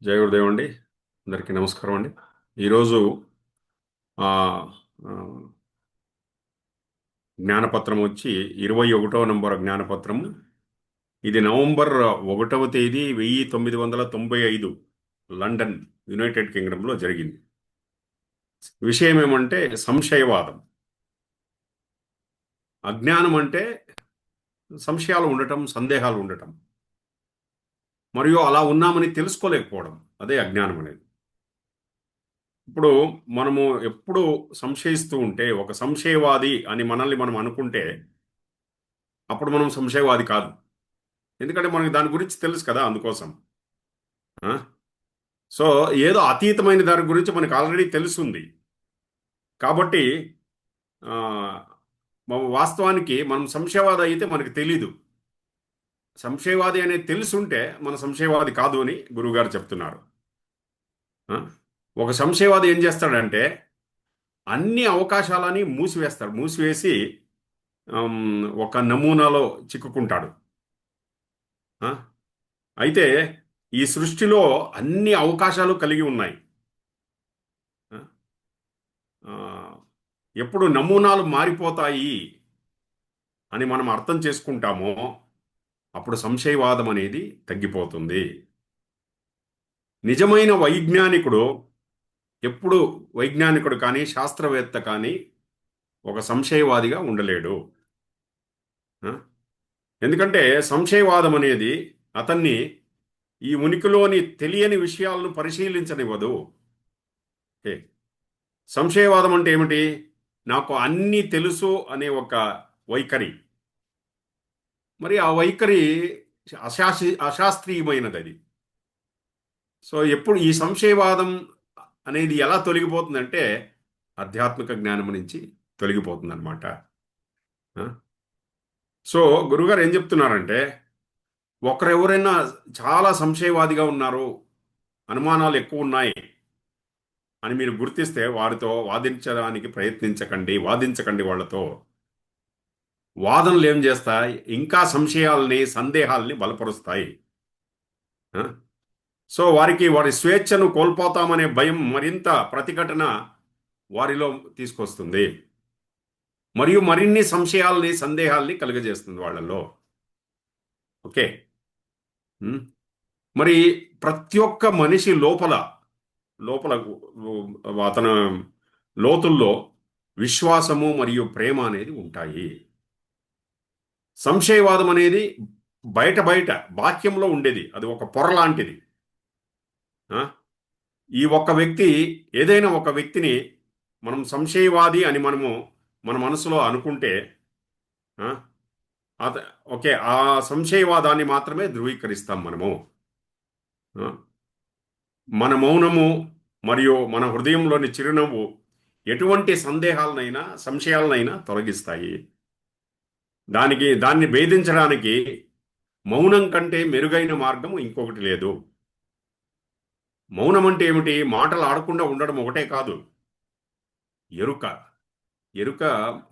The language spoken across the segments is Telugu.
జయ గురుదేవ్ అండి. అందరికీ నమస్కారం అండి. ఈరోజు ఆ, ఆ, జ్ఞానపత్రం వచ్చి 21వ నంబర్ జ్ఞానపత్రము. ఇది నవంబర్ 1వ తేదీ 1995 లండన్, యునైటెడ్ కింగ్డమ్లో జరిగింది. విషయం ఏమంటే సంశయవాదం. అజ్ఞానం అంటే సంశయాలు ఉండటం, సందేహాలు ఉండటం, మరియు అలా ఉన్నామని తెలుసుకోలేకపోవడం. అదే అజ్ఞానం అనేది. ఇప్పుడు మనము ఎప్పుడు సంశయిస్తూ ఉంటే, ఒక సంశయవాది అని మనల్ని మనం అనుకుంటే అప్పుడు మనం సంశయవాది కాదు. ఎందుకంటే మనకి దాని గురించి తెలుసు కదా, అందుకోసం. ఆ? సో ఏదో అతీతమైన దాని గురించి మనకు ఆల్రెడీ తెలుసుంది కాబట్టి ఆ, వాస్తవానికి మనం సంశయవాది అయితే మనకు తెలీదు. సంశయవాది అనేది తెలుసుంటే మన సంశయవాది కాదు అని గురువుగారు చెప్తున్నారు. ఆ? ఒక సంశయవాది ఏం చేస్తాడంటే అన్ని అవకాశాలని మూసివేస్తాడు. మూసివేసి ఒక నమూనాలో చిక్కుకుంటాడు. ఆ? అయితే ఈ సృష్టిలో అన్ని అవకాశాలు కలిగి ఉన్నాయి. ఆ? ఆ, ఎప్పుడు నమూనాలు మారిపోతాయి అని మనం అర్థం చేసుకుంటామో అప్పుడు సంశయవాదం అనేది తగ్గిపోతుంది. నిజమైన వైజ్ఞానికుడు ఎప్పుడు వైజ్ఞానికుడు కానీ శాస్త్రవేత్త కానీ ఒక సంశయవాదిగా ఉండలేడు. ఆ? ఎందుకంటే సంశయవాదం అనేది అతన్ని ఈ ఉనికిలోని తెలియని విషయాలను పరిశీలించనివ్వదు. ఓకే. సంశయవాదం అంటే ఏమిటి? నాకు అన్నీ తెలుసు అనే ఒక వైఖరి. మరి ఆ వైఖరి అశాస్త్రీయమైనది అది. సో ఎప్పుడు ఈ సంశయవాదం అనేది ఎలా తొలగిపోతుందంటే ఆధ్యాత్మిక జ్ఞానం నుంచి తొలగిపోతుంది అనమాట. సో గురుగారు ఏం చెప్తున్నారంటే ఒకరెవరైనా చాలా సంశయవాదిగా ఉన్నారు, అనుమానాలు ఎక్కువ ఉన్నాయి అని మీరు గుర్తిస్తే వారితో వాదించడానికి ప్రయత్నించకండి, వాదించకండి వాళ్ళతో. వాదనలు ఏం చేస్తాయి? ఇంకా సంశయాల్ని, సందేహాల్ని బలపరుస్తాయి. ఆ? సో వారికి వారి స్వేచ్ఛను కోల్పోతామనే భయం మరింత ప్రతిఘటన వారిలో తీసుకొస్తుంది. మరియు మరిన్ని సంశయాల్ని, సందేహాల్ని కలుగజేస్తుంది వాళ్ళలో. ఓకే. ఉమ్. మరి ప్రతి ఒక్క మనిషి లోపల లోపల అతను లోతుల్లో విశ్వాసము మరియు ప్రేమ అనేది ఉంటాయి. సంశయవాదం అనేది బయట బయట బాహ్యంలో ఉండేది, అది ఒక పొర లాంటిది. ఆ? ఈ ఒక్క వ్యక్తి, ఏదైనా ఒక వ్యక్తిని మనం సంశయవాది అని మన మనసులో అనుకుంటే ఆ, అత ఓకే, ఆ సంశయవాదాన్ని మాత్రమే ధృవీకరిస్తాం మనము. ఆ, మన మౌనము మరియు మన హృదయంలోని చిరునవ్వు ఎటువంటి సందేహాలనైనా, సంశయాలనైనా తొలగిస్తాయి. దాన్ని భేదించడానికి మౌనం కంటే మెరుగైన మార్గం ఇంకొకటి లేదు. మౌనం అంటే ఏమిటి? మాటలు ఆడకుండా ఉండడం ఒకటే కాదు, ఎరుక. ఎరుక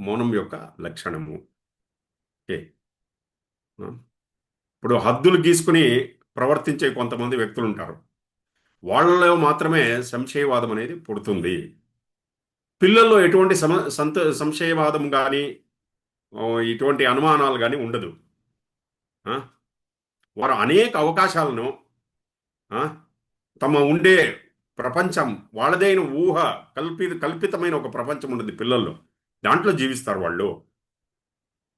మౌనం యొక్క లక్షణము. ఓకే. ఆ? ఇప్పుడు హద్దులు గీసుకుని ప్రవర్తించే కొంతమంది వ్యక్తులు ఉంటారు. వాళ్ళలో మాత్రమే సంశయవాదం అనేది పుడుతుంది. పిల్లల్లో ఎటువంటి సంశయవాదం కానీ ఇటువంటి అనుమానాలు కానీ ఉండదు. ఆ? వారు అనేక అవకాశాలను ఆ, తమ ఉండే ప్రపంచం, వాళ్ళదైన ఊహ, కల్పితమైన ఒక ప్రపంచం ఉన్నది పిల్లల్లో. దాంట్లో జీవిస్తారు వాళ్ళు.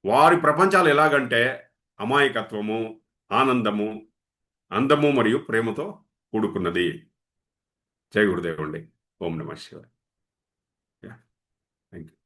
వారి ప్రపంచాలు ఎలాగంటే అమాయకత్వము, ఆనందము, అందము మరియు ప్రేమతో కూడుకున్నది. జై గురుదేవ్ అండి. ఓం నమ శివాయ. Thank you.